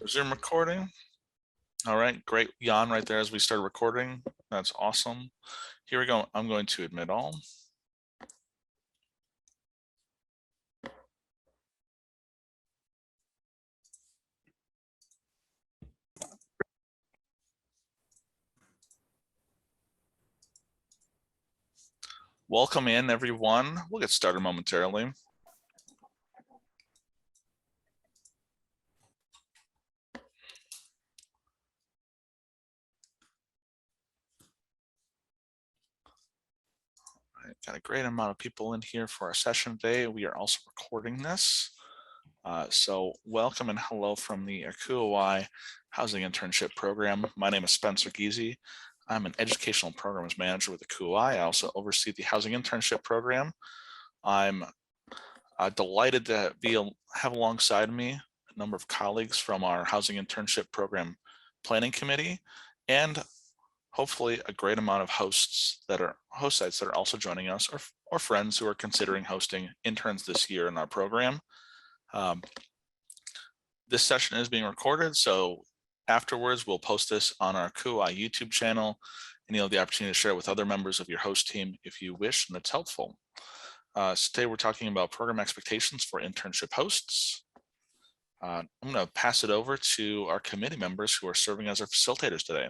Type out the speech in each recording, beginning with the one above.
Zoom recording. All right, great. Jan right there as we start recording. That's awesome. Here we go. I'm going to admit all. Welcome in, everyone. We'll get started momentarily. Got a great amount of people in here for our session today. We are also recording this. So welcome and hello from the ACUHO-I Housing Internship Program. My name is Spencer Giese. I'm an Educational Programs Manager with ACUHO-I. I also oversee the Housing Internship Program. I'm delighted to have alongside me a number of colleagues from our Housing Internship Program Planning Committee, and hopefully a great amount of host sites that are also joining us, or friends who are considering hosting interns this year in our program. This session is being recorded, so afterwards we'll post this on our ACUHO-I YouTube channel, and you'll have the opportunity to share it with other members of your host team if you wish and it's helpful. So today we're talking about program expectations for internship hosts. I'm going to pass it over to our committee members who are serving as our facilitators today.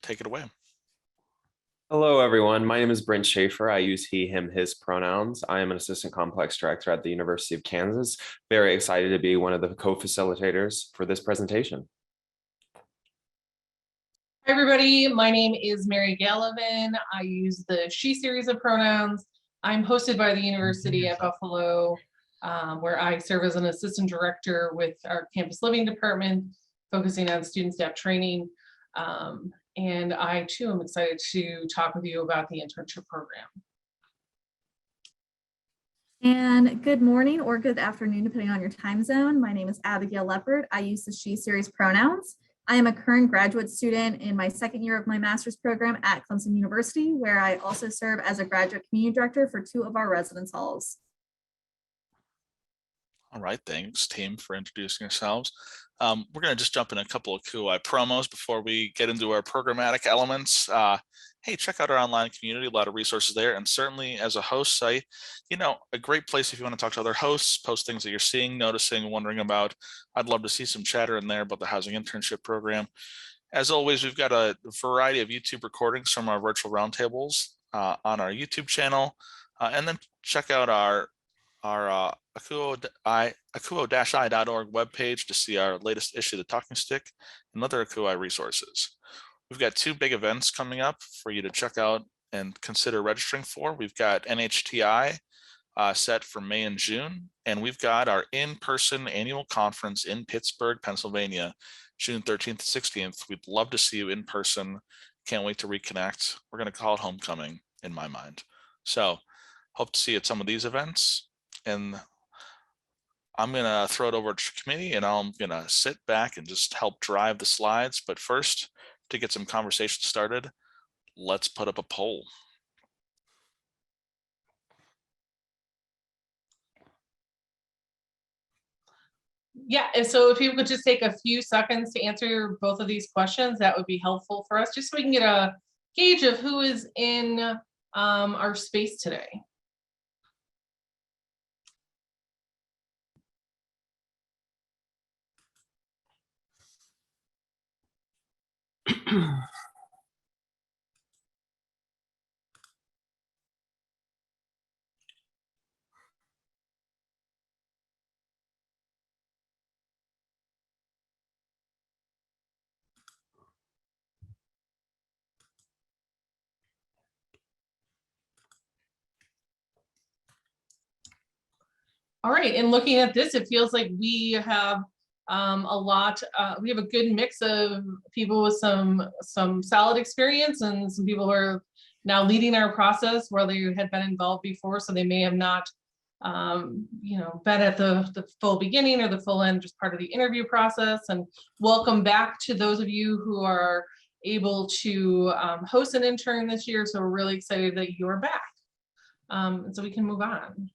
Take it away. Hello, everyone. My name is Brent Schaefer. I use he, him, his pronouns. I am an assistant complex director at the University of Kansas. Very excited to be one of the co-facilitators for this presentation. Hi, everybody. My name is Mary Gallivan. I use the she series of pronouns. I'm hosted by the University at Buffalo, where I serve as an assistant director with our campus living department, focusing on student staff training. And I too am excited to talk with you about the internship program. And good morning or good afternoon, depending on your time zone. My name is Abigail Leopard. I use the she series pronouns. I am a current graduate student in my second year of my master's program at Clemson University, where I also serve as a graduate community director for 2 of our residence halls. All right, thanks team for introducing yourselves. We're going to just jump in a couple of ACUHO-I promos before we get into our programmatic elements. Hey, check out our online community, a lot of resources there, and certainly as a host site, a great place if you want to talk to other hosts, post things that you're seeing, noticing, wondering about. I'd love to see some chatter in there about the Housing Internship Program. As always, we've got a variety of YouTube recordings from our virtual roundtables on our YouTube channel, and then check out our ACUHO-I.org webpage to see our latest issue of the Talking Stick and other ACUHO-I resources. We've got 2 big events coming up for you to check out and consider registering for. We've got NHTI set for May and June, and we've got our in-person annual conference in Pittsburgh, Pennsylvania, June 13th to 16th. We'd love to see you in person. Can't wait to reconnect. We're going to call it homecoming in my mind. So hope to see you at some of these events. And I'm going to throw it over to the committee, and I'm going to sit back and just help drive the slides. But first, to get some conversation started, let's put up a poll. Yeah, and so if you could just take a few seconds to answer both of these questions, that would be helpful for us, just so we can get a gauge of who is in our space today. All right, and looking at this, it feels like we have we have a good mix of people with some solid experience and some people who are now leading our process where they had been involved before, so they may have not been at the full beginning or the full end, just part of the interview process. And welcome back to those of you who are able to host an intern this year. So we're really excited that you're back. And so we can move on.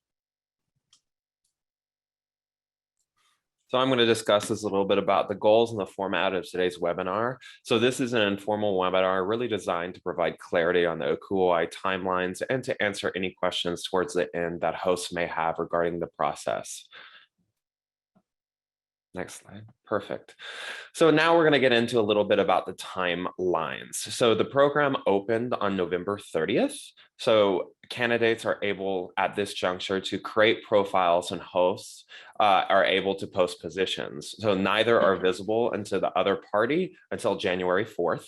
So I'm going to discuss this a little bit about the goals and the format of today's webinar. So this is an informal webinar really designed to provide clarity on the ACUHO-I timelines and to answer any questions towards the end that hosts may have regarding the process. Next slide. Perfect. So now we're going to get into a little bit about the timelines. So the program opened on November 30th. So candidates are able at this juncture to create profiles, and hosts are able to post positions. So neither are visible into the other party until January 4th.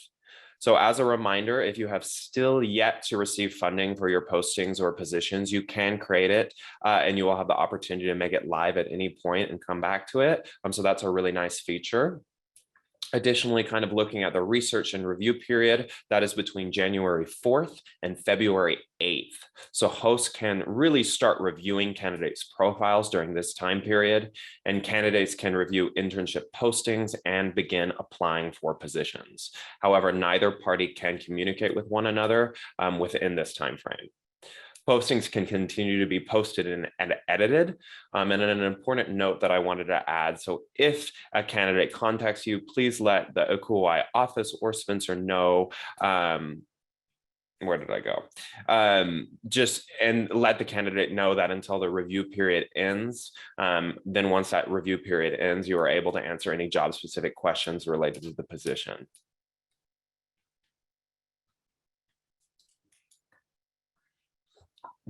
So as a reminder, if you have still yet to receive funding for your postings or positions, you can create it and you will have the opportunity to make it live at any point and come back to it. So that's a really nice feature. Additionally, kind of looking at the research and review period, that is between January 4th and February 8th. So hosts can really start reviewing candidates' profiles during this time period, and candidates can review internship postings and begin applying for positions. However, neither party can communicate with one another within this time frame. Postings can continue to be posted and edited. And an important note that I wanted to add, so if a candidate contacts you, please let the ACUHO-I office or Spencer know, where did I go? And let the candidate know that until the review period ends, then once that review period ends, you are able to answer any job specific questions related to the position.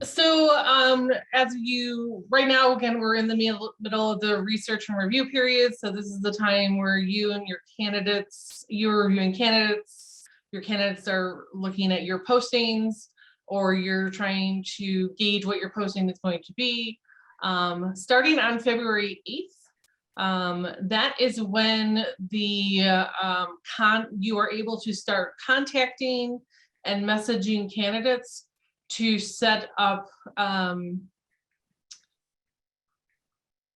So right now, again, we're in the middle of the research and review period. So this is the time where you and you're reviewing candidates, your candidates are looking at your postings, or you're trying to gauge what your posting is going to be. Starting on February 8th, that is when you are able to start contacting and messaging candidates to set up,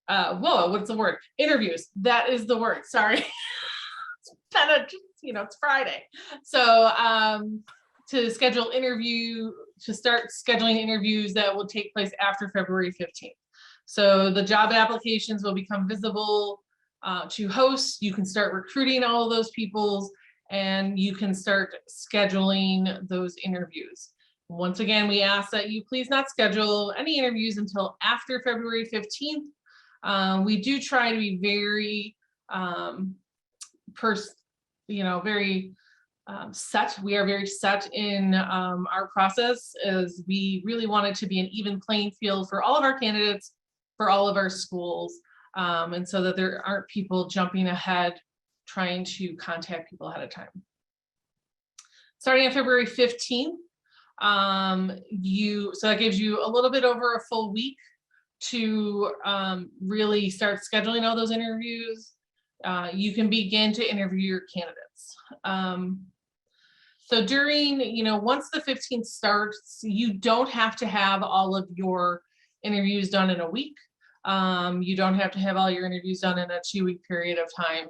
what's the word? Interviews. That is the word, sorry. It's kind of, it's Friday. So to start scheduling interviews that will take place after February 15th. So the job applications will become visible to hosts. You can start recruiting all of those people, and you can start scheduling those interviews. Once again, we ask that you please not schedule any interviews until after February 15th. We do try to be very set. We are very set in our process, as we really want it to be an even playing field for all of our candidates, for all of our schools, and so that there aren't people jumping ahead trying to contact people ahead of time. Starting on February 15th, so that gives you a little bit over a full week to really start scheduling all those interviews. You can begin to interview your candidates. So during, once the 15th starts, you don't have to have all of your interviews done in a week. You don't have to have all your interviews done in a 2-week period of time,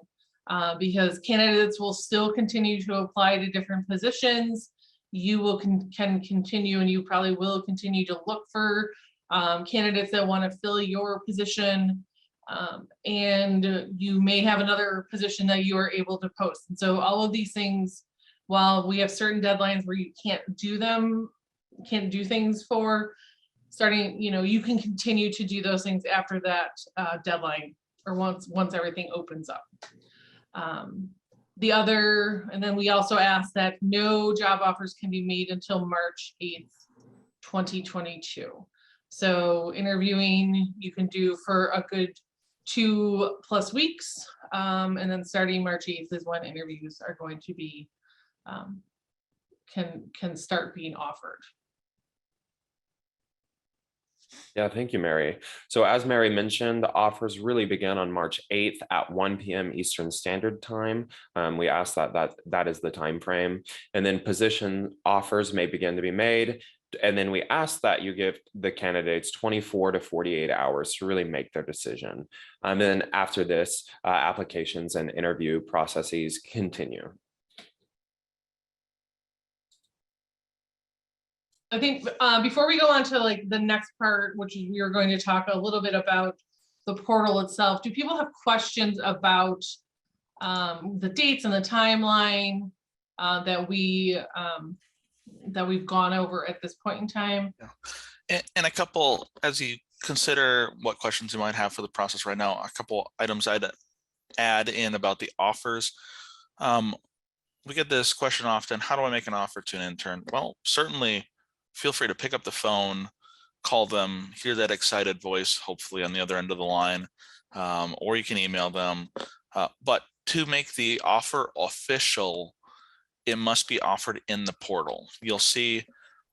because candidates will still continue to apply to different positions. You can continue, and you probably will continue to look for candidates that want to fill your position, and you may have another position that you are able to post. And so all of these things, while we have certain deadlines where you can't do things for starting, you can continue to do those things after that deadline, or once everything opens up. And then we also ask that no job offers can be made until March 8th, 2022. So interviewing you can do for a good 2+ weeks. And then starting March 8th is when interviews are going to be, can start being offered. Yeah, thank you, Mary. So as Mary mentioned, the offers really begin on March 8th at 1 p.m. Eastern Standard Time. We ask that is the time frame. And then position offers may begin to be made. And then we ask that you give the candidates 24 to 48 hours to really make their decision. And then after this, applications and interview processes continue. I think before we go on to the next part, which is we are going to talk a little bit about the portal itself, do people have questions about the dates and the timeline that we've gone over at this point in time? And a couple, as you consider what questions you might have for the process right now, a couple items I'd add in about the offers. We get this question often: how do I make an offer to an intern? Well, certainly feel free to pick up the phone, call them, hear that excited voice, hopefully on the other end of the line, or you can email them. But to make the offer official, it must be offered in the portal. You'll see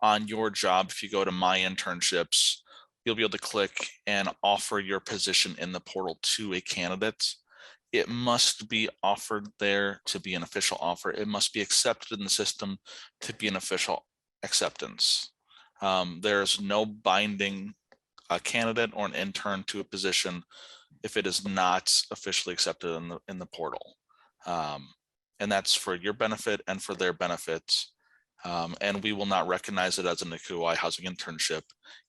on your job, if you go to My Internships, you'll be able to click and offer your position in the portal to a candidate. It must be offered there to be an official offer. It must be accepted in the system to be an official acceptance. There's no binding a candidate or an intern to a position if it is not officially accepted in the portal. And that's for your benefit and for their benefit. And we will not recognize it as an ACUHO-I housing internship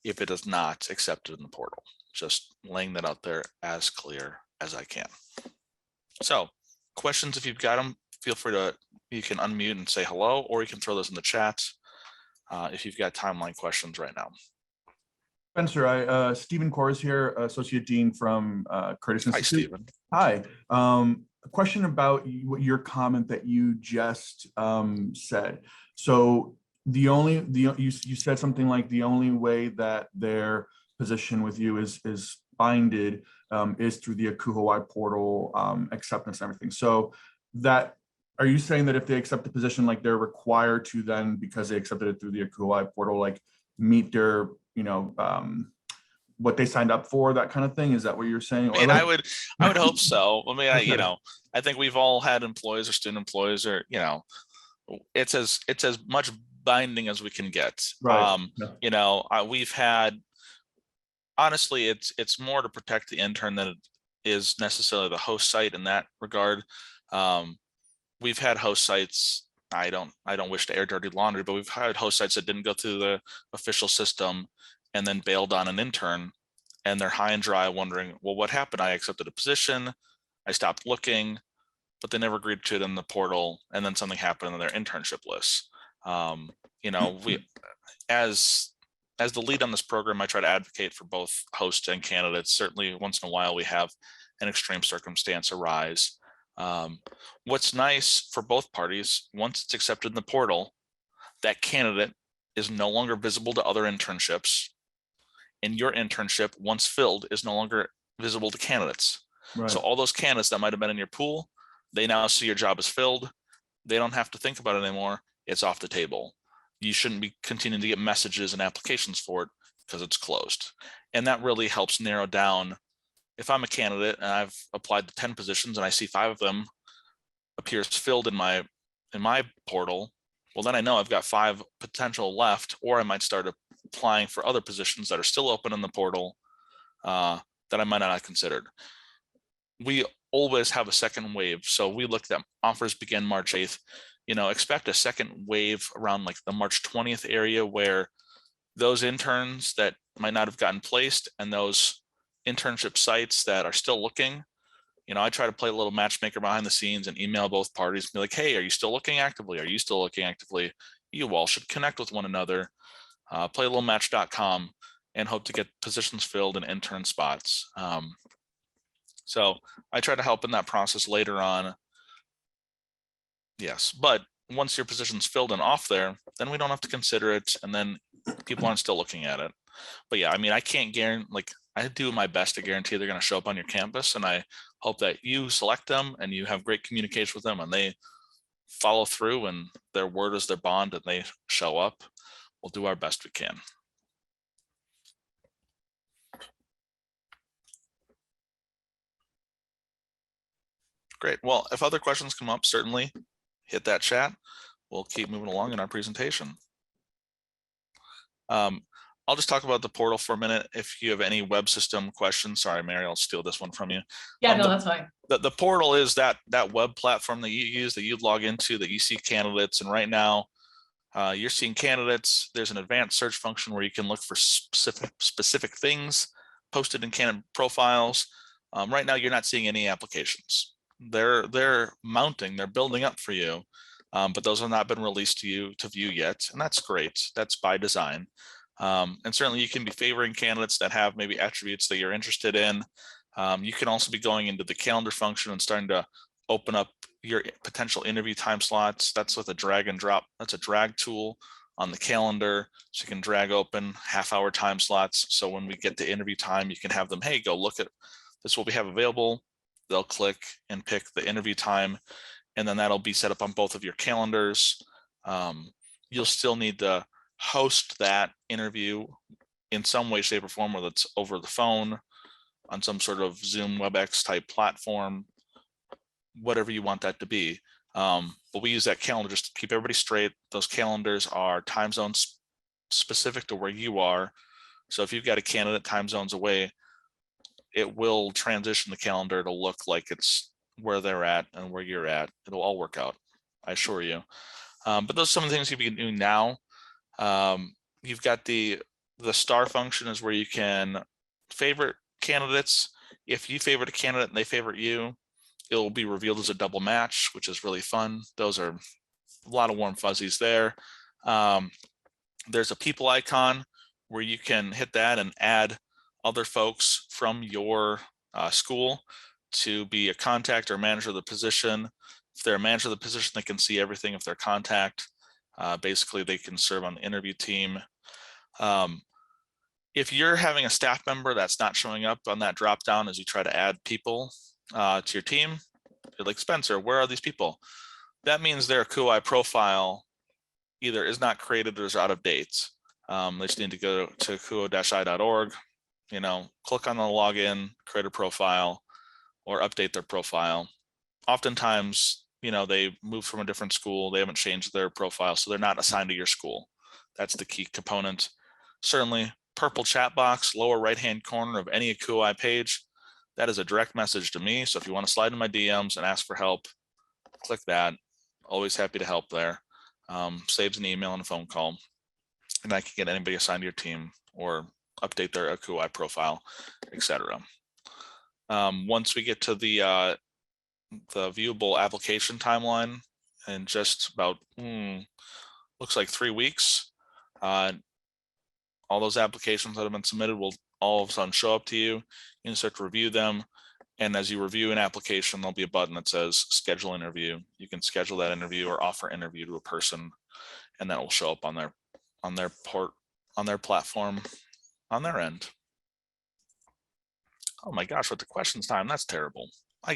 if it is not accepted in the portal. Just laying that out there as clear as I can. So questions, if you've got them, feel free to, you can unmute and say hello, or you can throw those in the chat if you've got timeline questions right now. Spencer, Stephen Kors here, Associate Dean from Curtis Institute. Hi, Stephen. Hi. A question about your comment that you just said. So you said something like the only way that their position with you is binded is through the ACUHO-I portal acceptance and everything. So that, are you saying that if they accept the position, like they're required to then, because they accepted it through the ACUHO-I portal, like meet their, what they signed up for, that kind of thing? Is that what you're saying? I mean, I would hope so. I mean, I think we've all had employees or student employees, or, it's as much binding as we can get. Right. We've had, honestly, it's more to protect the intern than it is necessarily the host site in that regard. We've had host sites, I don't wish to air dirty laundry, but we've had host sites that didn't go through the official system and then bailed on an intern, and they're high and dry wondering, well, what happened? I accepted a position, I stopped looking, but they never agreed to it in the portal, and then something happened on their internship list. We, as the lead on this program, I try to advocate for both hosts and candidates. Certainly once in a while we have an extreme circumstance arise. What's nice for both parties, once it's accepted in the portal, that candidate is no longer visible to other internships, and your internship, once filled, is no longer visible to candidates. Right. So all those candidates that might have been in your pool, they now see your job is filled. They don't have to think about it anymore. It's off the table. You shouldn't be continuing to get messages and applications for it because it's closed. And that really helps narrow down. If I'm a candidate and I've applied to 10 positions and I see 5 of them appears filled in my portal, well, then I know I've got 5 potential left, or I might start applying for other positions that are still open in the portal that I might not have considered. We always have a second wave. So we looked at offers begin March 8th, expect a second wave around like the March 20th area, where those interns that might not have gotten placed and those internship sites that are still looking, I try to play a little matchmaker behind the scenes and email both parties and be like, hey, are you still looking actively? Are you still looking actively? You all should connect with one another, play a little match.com, and hope to get positions filled in intern spots. So I try to help in that process later on. Yes, but once your position's filled and off there, then we don't have to consider it, and then people aren't still looking at it. But yeah, I mean, I can't guarantee, I do my best to guarantee they're going to show up on your campus, and I hope that you select them and you have great communication with them and they follow through and their word is their bond and they show up. We'll do our best we can. Great. Well, if other questions come up, certainly hit that chat. We'll keep moving along in our presentation. I'll just talk about the portal for a minute. If you have any web system questions, sorry, Mary, I'll steal this one from you. Yeah, no, that's fine. The portal is that web platform that you use, that you log into, that you see candidates. And right now you're seeing candidates. There's an advanced search function where you can look for specific things posted in candidate profiles. Right now, you're not seeing any applications. They're mounting, they're building up for you, but those have not been released to you to view yet, and that's great. That's by design. And certainly you can be favoring candidates that have maybe attributes that you're interested in. You can also be going into the calendar function and starting to open up your potential interview time slots. That's with a drag and drop. That's a drag tool on the calendar. So you can drag open half-hour time slots. So when we get to interview time, you can have them, hey, go look at this, what we have available. They'll click and pick the interview time, and then that'll be set up on both of your calendars. You'll still need to host that interview in some way, shape, or form, whether it's over the phone, on some sort of Zoom, WebEx type platform, whatever you want that to be. But we use that calendar just to keep everybody straight. Those calendars are time zones specific to where you are. So if you've got a candidate time zones away, it will transition the calendar to look like it's where they're at and where you're at. It'll all work out, I assure you. But those are some of the things you can do now. You've got the star function is where you can favorite candidates. If you favorite a candidate and they favorite you, it will be revealed as a double match, which is really fun. Those are a lot of warm fuzzies there. There's a people icon where you can hit that and add other folks from your school to be a contact or manager of the position. If they're a manager of the position, they can see everything. If they're contact, basically they can serve on the interview team. If you're having a staff member that's not showing up on that drop down as you try to add people to your team, you're like, Spencer, where are these people? That means their ACUHO-I profile either is not created or is out of date. They just need to go to ACUHO-I.org, click on the login, create a profile, or update their profile. Oftentimes, they moved from a different school, they haven't changed their profile, so they're not assigned to your school. That's the key component. Certainly, purple chat box, lower right-hand corner of any ACUHO-I page, that is a direct message to me. So if you want to slide in my DMs and ask for help, click that. Always happy to help there. Saves an email and a phone call, and I can get anybody assigned to your team or update their ACUHO-I profile, etc. Once we get to the viewable application timeline, in just about looks like 3 weeks, all those applications that have been submitted will all of a sudden show up to you. You can start to review them, and as you review an application, there'll be a button that says schedule interview. You can schedule that interview or offer interview to a person, and that will show up on their platform on their end. Oh my gosh, with the questions time, that's terrible. I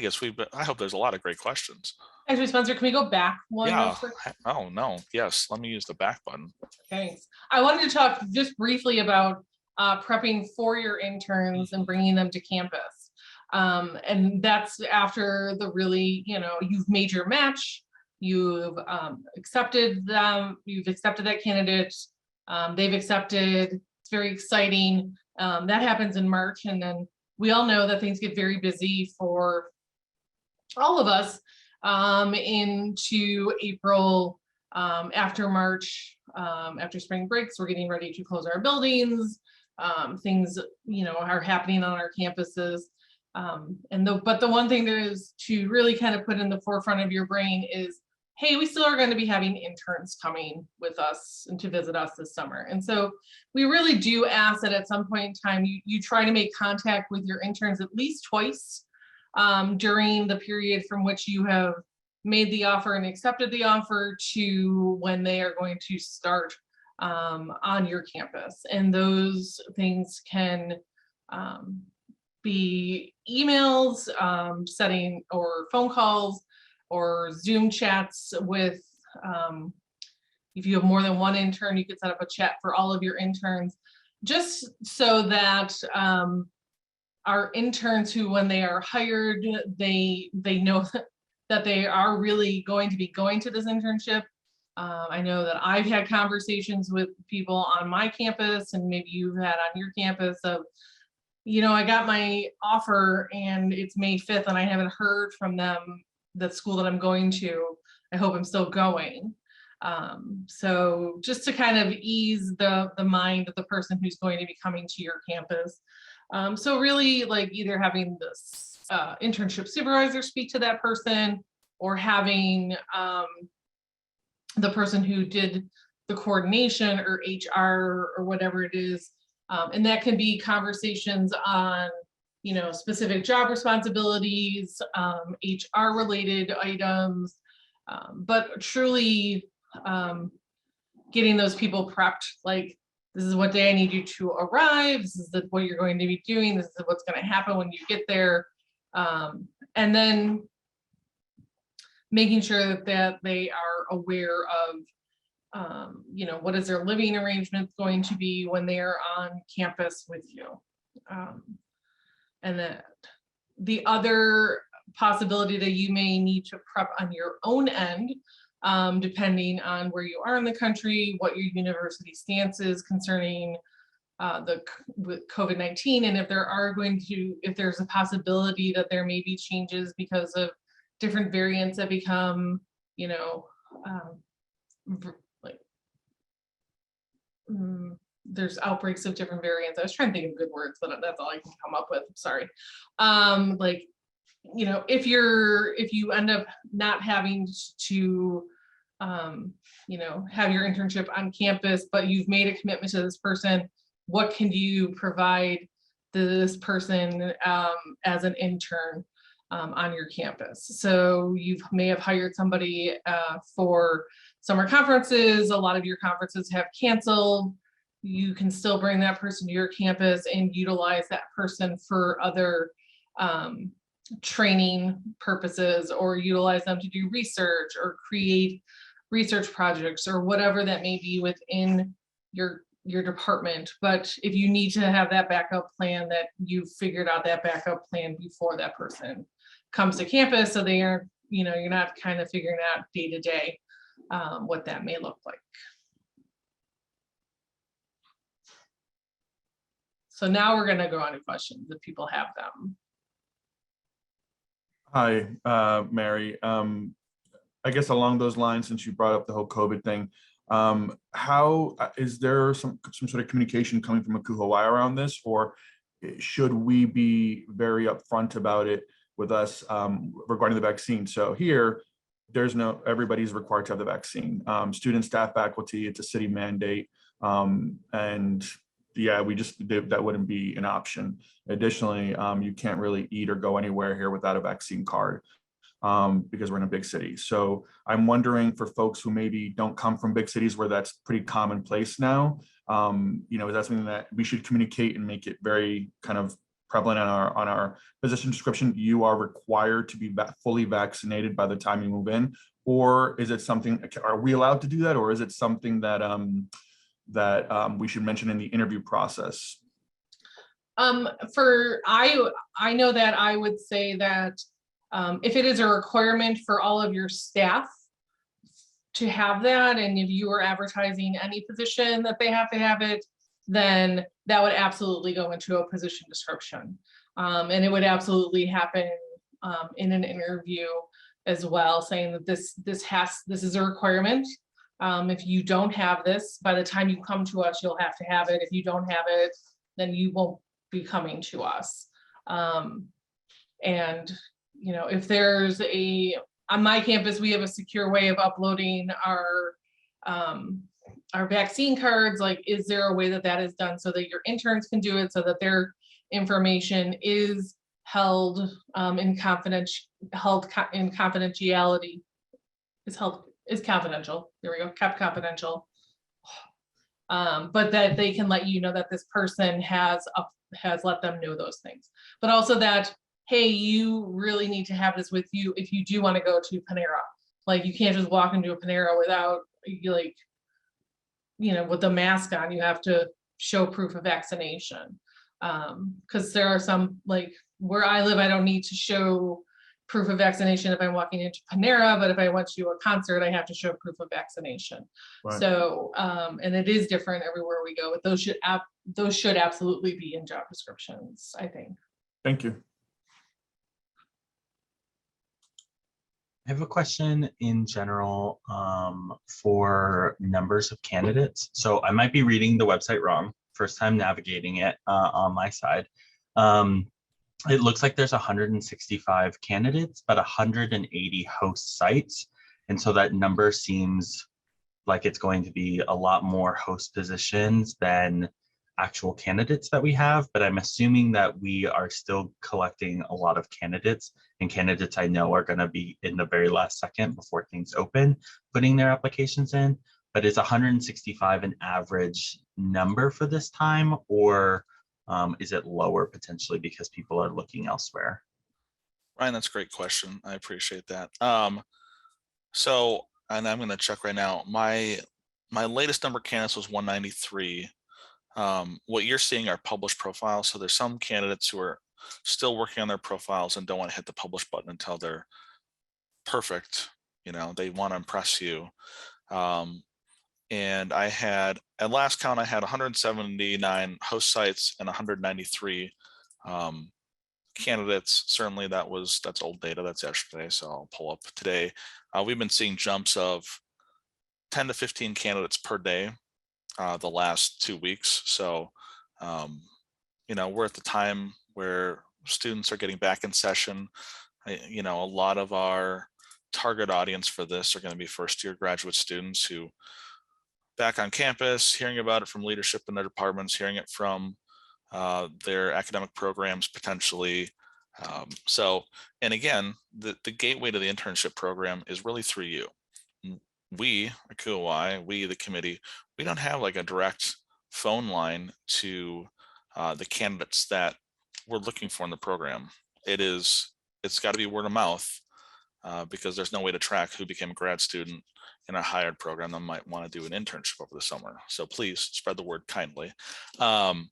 hope there's a lot of great questions. Actually, Spencer, can we go back one? Yeah. Oh no. Yes. Let me use the back button. Thanks. I wanted to talk just briefly about prepping for your interns and bringing them to campus. And that's after the really, you've made your match, you've accepted them, you've accepted that candidate, they've accepted. It's very exciting. That happens in March, and then we all know that things get very busy for all of us into April, after March, after spring breaks. We're getting ready to close our buildings. Things, are happening on our campuses. But the one thing that is to really kind of put in the forefront of your brain is, hey, we still are going to be having interns coming with us and to visit us this summer. And so we really do ask that at some point in time, you try to make contact with your interns at least twice during the period from which you have made the offer and accepted the offer to when they are going to start on your campus. And those things can be emails, setting, or phone calls, or Zoom chats with, if you have more than one intern, you could set up a chat for all of your interns, just so that our interns who, when they are hired, they know that they are really going to be going to this internship. I know that I've had conversations with people on my campus, and maybe you've had on your campus, of, I got my offer and it's May 5th and I haven't heard from them, the school that I'm going to. I hope I'm still going. So just to kind of ease the mind of the person who's going to be coming to your campus. So really like either having this internship supervisor speak to that person, or having the person who did the coordination or HR or whatever it is. And that can be conversations on, you know, specific job responsibilities, HR related items, but truly getting those people prepped, like, this is what day I need you to arrive, this is what you're going to be doing, this is what's going to happen when you get there. And then making sure that they are aware of, you know, what is their living arrangement going to be when they are on campus with you. And then the other possibility that you may need to prep on your own end, depending on where you are in the country, what your university stance is concerning with COVID-19, and if there's a possibility that there may be changes because of different variants that become, you know, there's outbreaks of different variants. I was trying to think of good words, but that's all I can come up with. Sorry. Like, you know, if you end up not having to, you know, have your internship on campus, but you've made a commitment to this person, what can you provide this person as an intern on your campus? So you may have hired somebody for summer conferences. A lot of your conferences have canceled. You can still bring that person to your campus and utilize that person for other training purposes, or utilize them to do research or create research projects or whatever that may be within your department. But if you need to have that backup plan, that you've figured out that backup plan before that person comes to campus, so they aren't, you know, you're not kind of figuring out day to day what that may look like. So now we're going to go on to questions if people have them. Hi, Mary. I guess along those lines, since you brought up the whole COVID thing, how is there some sort of communication coming from ACUHO-I around this, or should we be very upfront about it with us regarding the vaccine? So here, everybody's required to have the vaccine. Student, staff, faculty, it's a city mandate. And yeah, that wouldn't be an option. Additionally, you can't really eat or go anywhere here without a vaccine card because we're in a big city. So I'm wondering, for folks who maybe don't come from big cities where that's pretty commonplace now, you know, is that something that we should communicate and make it very kind of prevalent on our position description? You are required to be fully vaccinated by the time you move in, or is it something, are we allowed to do that, or is it something that we should mention in the interview process? I know that I would say that if it is a requirement for all of your staff to have that, and if you are advertising any position that they have to have it, then that would absolutely go into a position description. And it would absolutely happen in an interview as well, saying that this is a requirement. If you don't have this, by the time you come to us, you'll have to have it. If you don't have it, then you won't be coming to us. And, you know, if there's on my campus, we have a secure way of uploading our vaccine cards. Like, is there a way that is done so that your interns can do it, so that their information is held in confidentiality, is confidential. There we go, kept confidential. But that they can let you know that this person has let them know those things. But also that, hey, you really need to have this with you if you do want to go to Panera. Like, you can't just walk into a Panera without, like, you know, with the mask on. You have to show proof of vaccination. Because there are some, like where I live, I don't need to show proof of vaccination if I'm walking into Panera, but if I went to a concert, I have to show proof of vaccination. Right. So, and it is different everywhere we go, but those should absolutely be in job descriptions, I think. Thank you. I have a question in general for numbers of candidates. So I might be reading the website wrong, first time navigating it on my side. It looks like there's 165 candidates, but 180 host sites. And so that number seems like it's going to be a lot more host positions than actual candidates that we have, but I'm assuming that we are still collecting a lot of candidates, and candidates I know are going to be in the very last second before things open, putting their applications in. But is 165 an average number for this time, or is it lower potentially because people are looking elsewhere? Ryan, that's a great question. I appreciate that. So, and I'm going to check right now. My latest number of candidates was 193. What you're seeing are published profiles. So there's some candidates who are still working on their profiles and don't want to hit the publish button until they're perfect. You know, they want to impress you. And I had, at last count, I had 179 host sites and 193 candidates. Certainly that's old data, that's yesterday. So I'll pull up today. We've been seeing jumps of 10 to 15 candidates per day the last 2 weeks. So, you know, we're at the time where students are getting back in session. You know, a lot of our target audience for this are going to be first-year graduate students who back on campus, hearing about it from leadership in their departments, hearing it from their academic programs potentially. So, and again, the gateway to the internship program is really through you. We, ACUHO-I, we, the committee, we don't have like a direct phone line to the candidates that we're looking for in the program. It's got to be word of mouth because there's no way to track who became a grad student in a hired program that might want to do an internship over the summer. So please spread the word kindly. And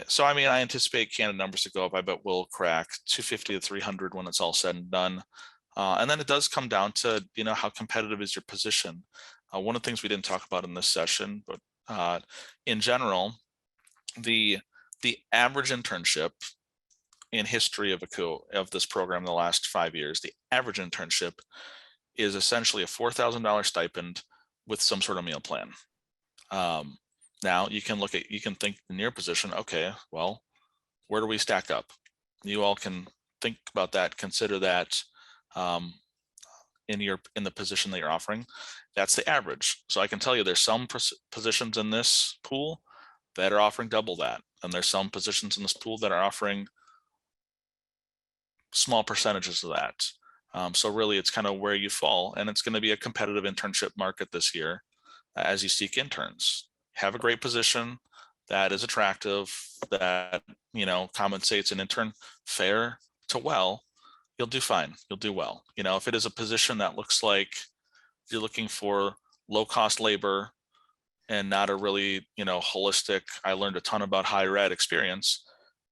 so, I mean, I anticipate candidate numbers to go up. I bet we'll crack 250 to 300 when it's all said and done. And then it does come down to, you know, how competitive is your position. One of the things we didn't talk about in this session, but in general, the average internship in history of this program in the last 5 years, the average internship is essentially a $4,000 stipend with some sort of meal plan. Now you can think in your position, okay, well, where do we stack up? You all can think about that, consider that in the position that you're offering. That's the average. So I can tell you there's some positions in this pool that are offering double that. And there's some positions in this pool that are offering small percentages of that. So really it's kind of where you fall, and it's going to be a competitive internship market this year as you seek interns. Have a great position that is attractive, that, you know, compensates an intern fair to well, you'll do fine. You'll do well. You know, if it is a position that looks like you're looking for low cost labor and not a really, you know, holistic, I learned a ton about higher ed experience,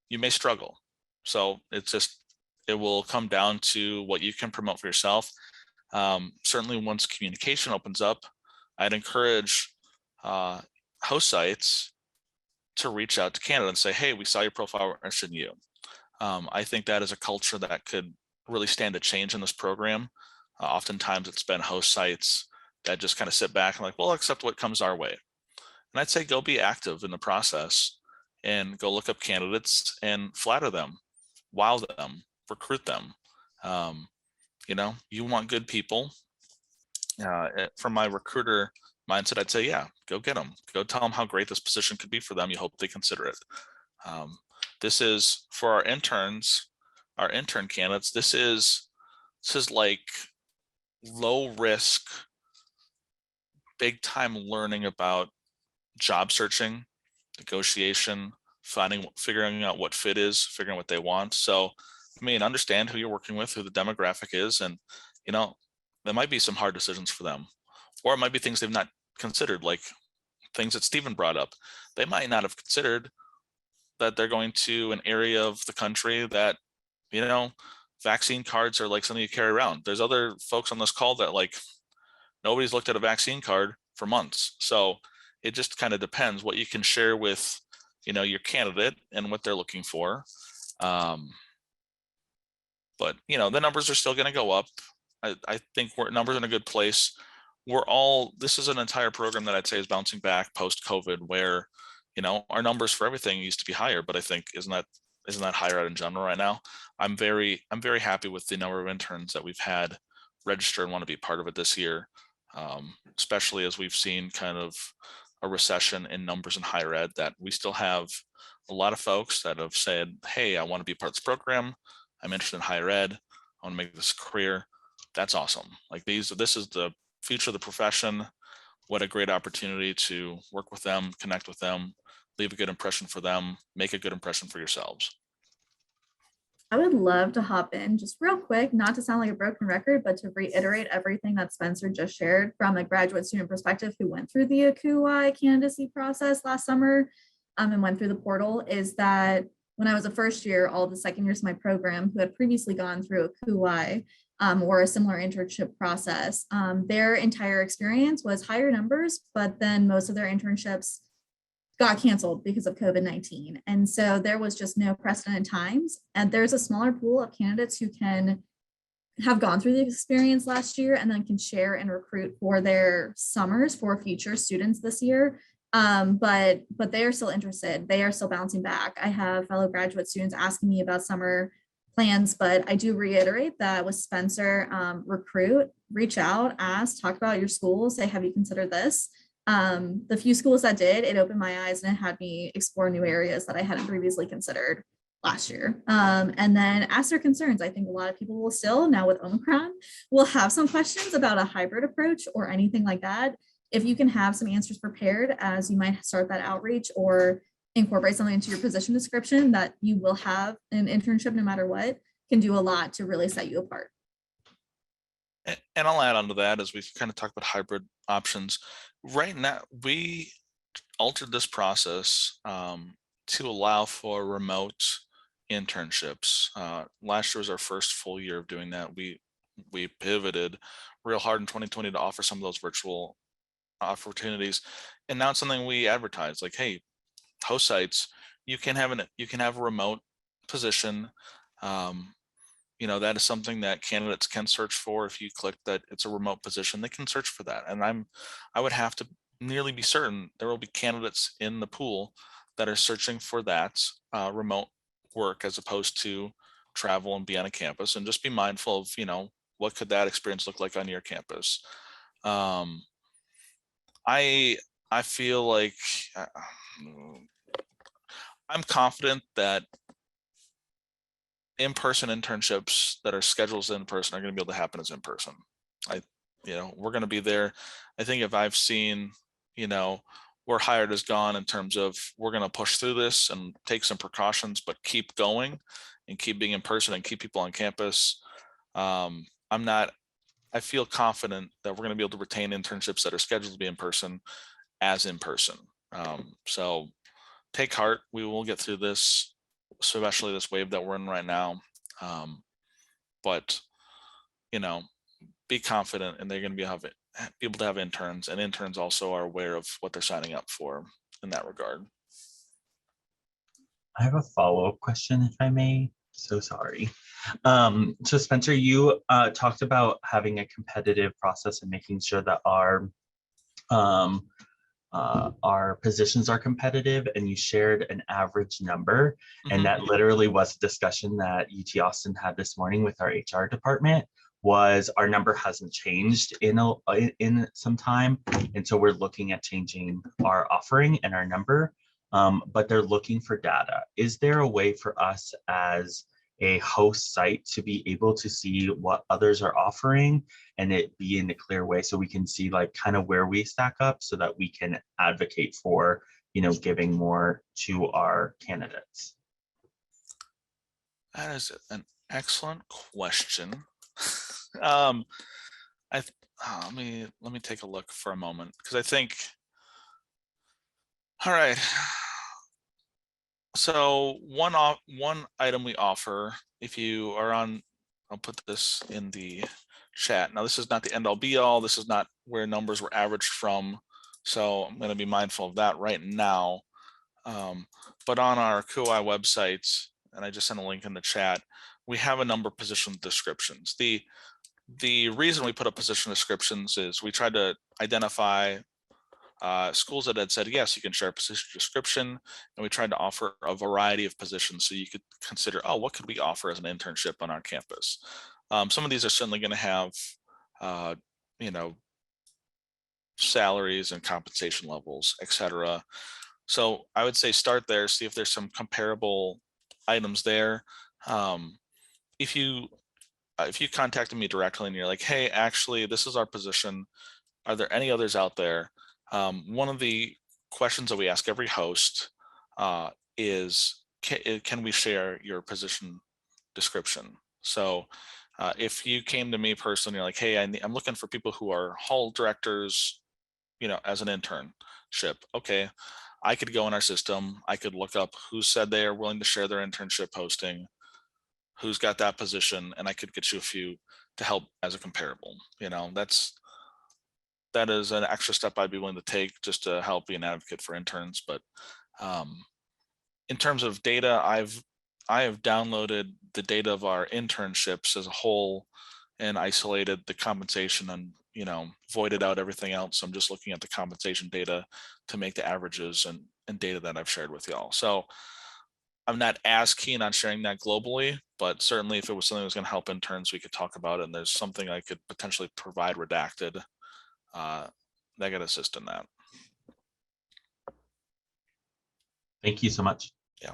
you may struggle. So it will come down to what you can promote for yourself. Certainly once communication opens up, I'd encourage host sites to reach out to candidates and say, hey, we saw your profile, we're interested in you. I think that is a culture that could really stand a change in this program. Oftentimes it's been host sites that just kind of sit back and like, well, accept what comes our way. And I'd say go be active in the process and go look up candidates and flatter them, wow them, recruit them. You know, you want good people. From my recruiter mindset, I'd say, yeah, go get them. Go tell them how great this position could be for them. You hope they consider it. This is for our interns, our intern candidates. This is like low risk, big time learning about job searching, negotiation, figuring out what fit is, figuring out what they want. So, I mean, understand who you're working with, who the demographic is, and, you know, there might be some hard decisions for them, or it might be things they've not considered, like things that Stephen brought up. They might not have considered that they're going to an area of the country that, you know, vaccine cards are like something you carry around. There's other folks on this call that like nobody's looked at a vaccine card for months. So it just kind of depends what you can share with, you know, your candidate and what they're looking for. But, you know, the numbers are still going to go up. I think numbers are in a good place. This is an entire program that I'd say is bouncing back post-COVID, where, our numbers for everything used to be higher, but I think isn't that higher ed in general right now? I'm very happy with the number of interns that we've had register and want to be part of it this year, especially as we've seen kind of a recession in numbers in higher ed, that we still have a lot of folks that have said, hey, I want to be part of this program. I'm interested in higher ed. I want to make this a career. That's awesome. Like this is the future of the profession. What a great opportunity to work with them, connect with them, leave a good impression for them, make a good impression for yourselves. I would love to hop in just real quick, not to sound like a broken record, but to reiterate everything that Spencer just shared from a graduate student perspective who went through the ACUHO-I candidacy process last summer and went through the portal, is that when I was a first year, all the second years of my program who had previously gone through ACUHO-I or a similar internship process, their entire experience was higher numbers, but then most of their internships got canceled because of COVID-19. And so there was just no precedent times. And there's a smaller pool of candidates who can have gone through the experience last year and then can share and recruit for their summers for future students this year. But they are still interested. They are still bouncing back. I have fellow graduate students asking me about summer plans, but I do reiterate that with Spencer, recruit, reach out, ask, talk about your school, say, have you considered this? The few schools that did, it opened my eyes and it had me explore new areas that I hadn't previously considered last year. And then ask their concerns. I think a lot of people will still, now with Omicron, will have some questions about a hybrid approach or anything like that. If you can have some answers prepared as you might start that outreach or incorporate something into your position description that you will have an internship no matter what, can do a lot to really set you apart. And I'll add on to that as we kind of talk about hybrid options. Right now, we altered this process to allow for remote internships. Last year was our first full year of doing that. We pivoted real hard in 2020 to offer some of those virtual opportunities, and now it's something we advertise. Like, hey, host sites, you can have a remote position. That is something that candidates can search for. If you click that it's a remote position, they can search for that. And I would have to nearly be certain there will be candidates in the pool that are searching for that remote work as opposed to travel and be on a campus. And just be mindful of, what could that experience look like on your campus? I feel like I'm confident that in-person internships that are scheduled as in-person are going to be able to happen as in-person. We're going to be there. I think if I've seen, where hired has gone in terms of we're going to push through this and take some precautions, but keep going and keep being in person and keep people on campus. I feel confident that we're going to be able to retain internships that are scheduled to be in person as in person. So take heart. We will get through this, especially this wave that we're in right now. But be confident, and they're going to be able to have interns, and interns also are aware of what they're signing up for in that regard. I have a follow-up question, if I may. So sorry. So Spencer, you talked about having a competitive process and making sure that our positions are competitive, and you shared an average number. And that literally was a discussion that UT Austin had this morning with our HR department. Was our number hasn't changed in some time, and so we're looking at changing our offering and our number, but they're looking for data. Is there a way for us as a host site to be able to see what others are offering and it be in a clear way, so we can see like kind of where we stack up, so that we can advocate for, giving more to our candidates? That is an excellent question. Let me take a look for a moment, because I think, all right. So one item we offer, if you are on, I'll put this in the chat. Now, this is not the end all be all. This is not where numbers were averaged from. So I'm going to be mindful of that right now. But on our ACUHO-I website, and I just sent a link in the chat, we have a number of position descriptions. The reason we put up position descriptions is we tried to identify schools that had said, yes, you can share a position description. And we tried to offer a variety of positions so you could consider, oh, what could we offer as an internship on our campus? Some of these are certainly going to have, you know, salaries and compensation levels, et cetera. So I would say start there, see if there's some comparable items there. If you contacted me directly and you're like, hey, actually, this is our position, are there any others out there? One of the questions that we ask every host is, can we share your position description? So if you came to me personally, you're like, hey, I'm looking for people who are hall directors, you know, as an internship. Okay, I could go in our system, I could look up who said they are willing to share their internship posting, who's got that position, and I could get you a few to help as a comparable. You know, that is an extra step I'd be willing to take just to help be an advocate for interns. But in terms of data, I have downloaded the data of our internships as a whole and isolated the compensation and, you know, voided out everything else. I'm just looking at the compensation data to make the averages and data that I've shared with y'all. So I'm not as keen on sharing that globally, but certainly if it was something that was going to help interns, we could talk about it. And there's something I could potentially provide redacted, that could assist in that. Thank you so much. Yeah.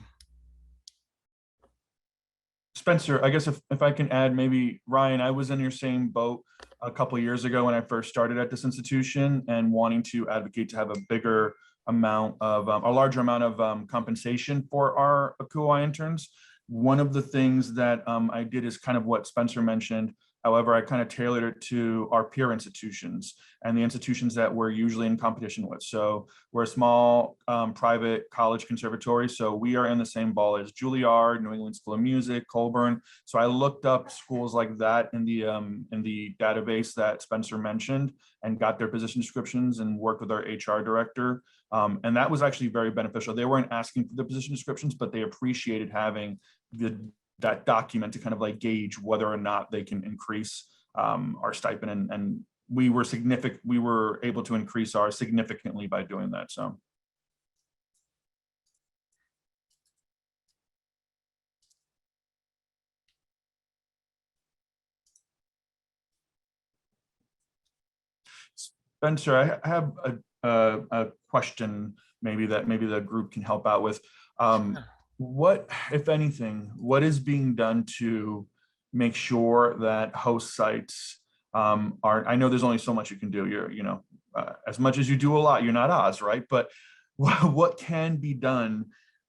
Spencer, I guess if I can add, maybe Ryan, I was in your same boat a couple of years ago when I first started at this institution and wanting to advocate to have a bigger amount of a larger amount of compensation for our ACUHO-I interns. One of the things that I did is kind of what Spencer mentioned. However, I kind of tailored it to our peer institutions and the institutions that we're usually in competition with. So we're a small private college conservatory. So we are in the same ball as Juilliard, New England School of Music, Colburn. So I looked up schools like that in the database that Spencer mentioned and got their position descriptions and worked with our HR director. And that was actually very beneficial. They weren't asking for the position descriptions, but they appreciated having that document to kind of like gauge whether or not they can increase our stipend, and we were able to increase ours significantly by doing that. So Spencer, I have a question maybe the group can help out with. What, if anything, what is being done to make sure that host sites are, I know there's only so much you can do. You're, you know, as much as you do a lot, you're not Oz, right? But what can be done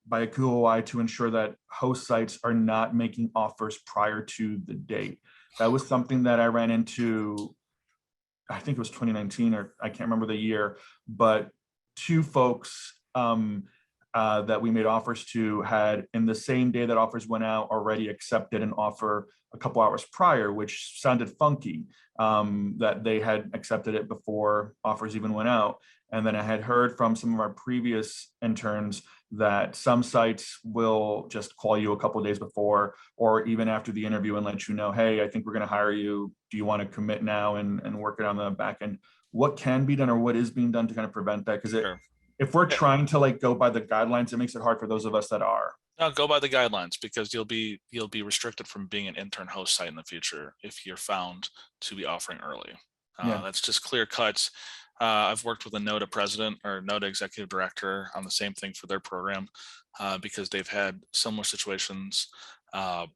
by ACUHO-I to ensure that host sites are not making offers prior to the date? That was something that I ran into, I think it was 2019, or I can't remember the year, but two folks that we made offers to had, in the same day that offers went out, already accepted an offer a couple hours prior, which sounded funky, that they had accepted it before offers even went out. And then I had heard from some of our previous interns that some sites will just call you a couple of days before, or even after the interview, and let you know, hey, I think we're going to hire you. Do you want to commit now and work it on the back end? What can be done or what is being done to kind of prevent that? Because if we're trying to like go by the guidelines, it makes it hard for those of us that are. No, go by the guidelines, because you'll be restricted from being an intern host site in the future if you're found to be offering early. That's just clear cuts. I've worked with a NODA president or NODA executive director on the same thing for their program because they've had similar situations. I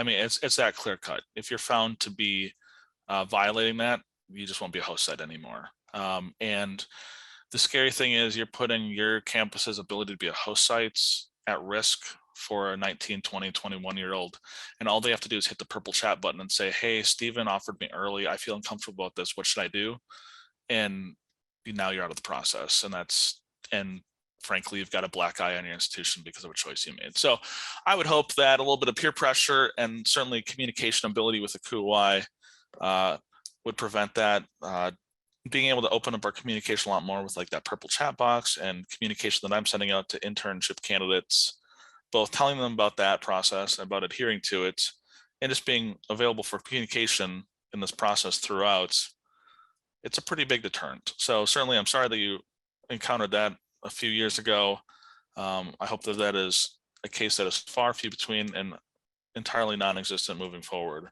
mean, it's that clear cut. If you're found to be violating that, you just won't be a host site anymore. And the scary thing is you're putting your campus's ability to be a host sites at risk for a 19, 20, 21-year-old. And all they have to do is hit the purple chat button and say, hey, Steven offered me early. I feel uncomfortable about this. What should I do? And now you're out of the process. And frankly, you've got a black eye on your institution because of a choice you made. So I would hope that a little bit of peer pressure and certainly communication ability with the ACUHO-I would prevent that. Being able to open up our communication a lot more with like that purple chat box and communication that I'm sending out to internship candidates, both telling them about that process and about adhering to it, and just being available for communication in this process throughout, it's a pretty big deterrent. So certainly I'm sorry that you encountered that a few years ago. I hope that that is a case that is far few between and entirely non-existent moving forward,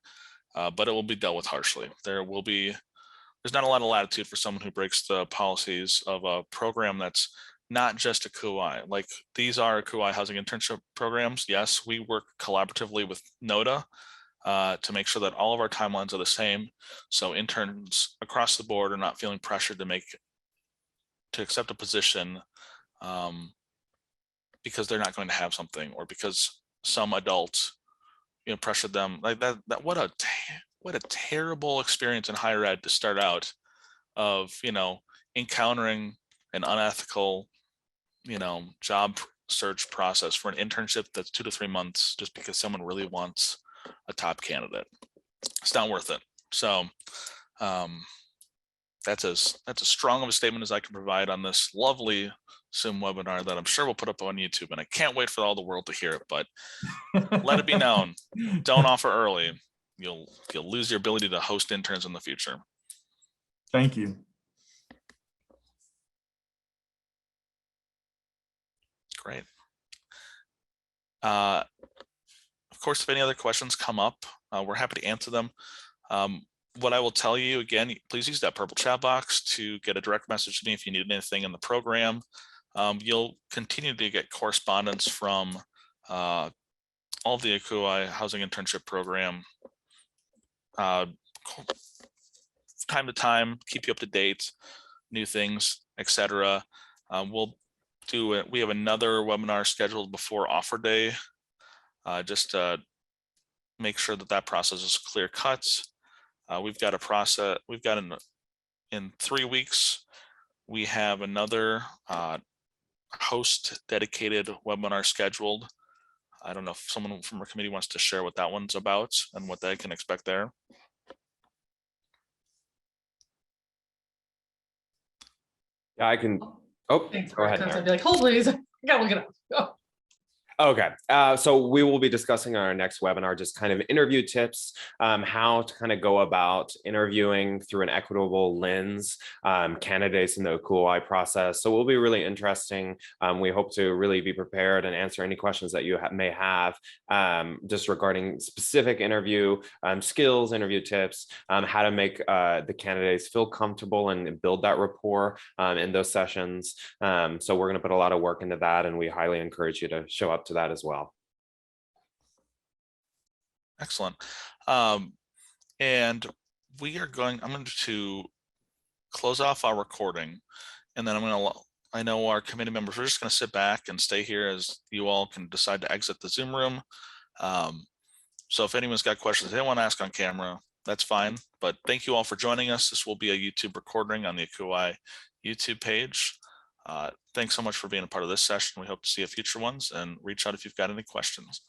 but it will be dealt with harshly. There's not a lot of latitude for someone who breaks the policies of a program that's not just ACUHO-I. Like, these are ACUHO-I housing internship programs. Yes, we work collaboratively with NODA to make sure that all of our timelines are the same, so interns across the board are not feeling pressured to accept a position because they're not going to have something, or because some adult pressured them like that. What a terrible experience in higher ed to start out, of encountering an unethical job search process for an internship that's 2 to 3 months just because someone really wants a top candidate. It's not worth it. So that's as strong of a statement as I can provide on this lovely Zoom webinar that I'm sure we'll put up on YouTube, and I can't wait for all the world to hear it. But let it be known, don't offer early. You'll lose your ability to host interns in the future. Thank you. Great. Of course, if any other questions come up, we're happy to answer them. What I will tell you again, please use that purple chat box to get a direct message to me if you need anything in the program. You'll continue to get correspondence from all of the ACUHO-I Housing Internship Program time to time, keep you up to date, new things, etc. We have another webinar scheduled before offer day, just to make sure that process is clear cut. We've got a process. We've got in 3 weeks, we have another host dedicated webinar scheduled. I don't know if someone from our committee wants to share what that one's about and what they can expect there. Yeah, I can. Oh, Thanks, go ahead. I'd be like, hold please, I gotta look it up. Oh. Okay, so we will be discussing on our next webinar just kind of interview tips, how to kind of go about interviewing through an equitable lens, candidates in the ACUHO-I process. So it will be really interesting. We hope to really be prepared and answer any questions that you may have just regarding specific interview skills, interview tips, how to make the candidates feel comfortable and build that rapport in those sessions. So we're going to put a lot of work into that, and we highly encourage you to show up to that as well. Excellent. And I'm going to close off our recording, and then I know our committee members are just going to sit back and stay here as you all can decide to exit the Zoom room. So if anyone's got questions they don't want to ask on camera, that's fine. But thank you all for joining us. This will be a YouTube recording on the ACUHO-I YouTube page. Thanks so much for being a part of this session. We hope to see you at future ones, and reach out if you've got any questions.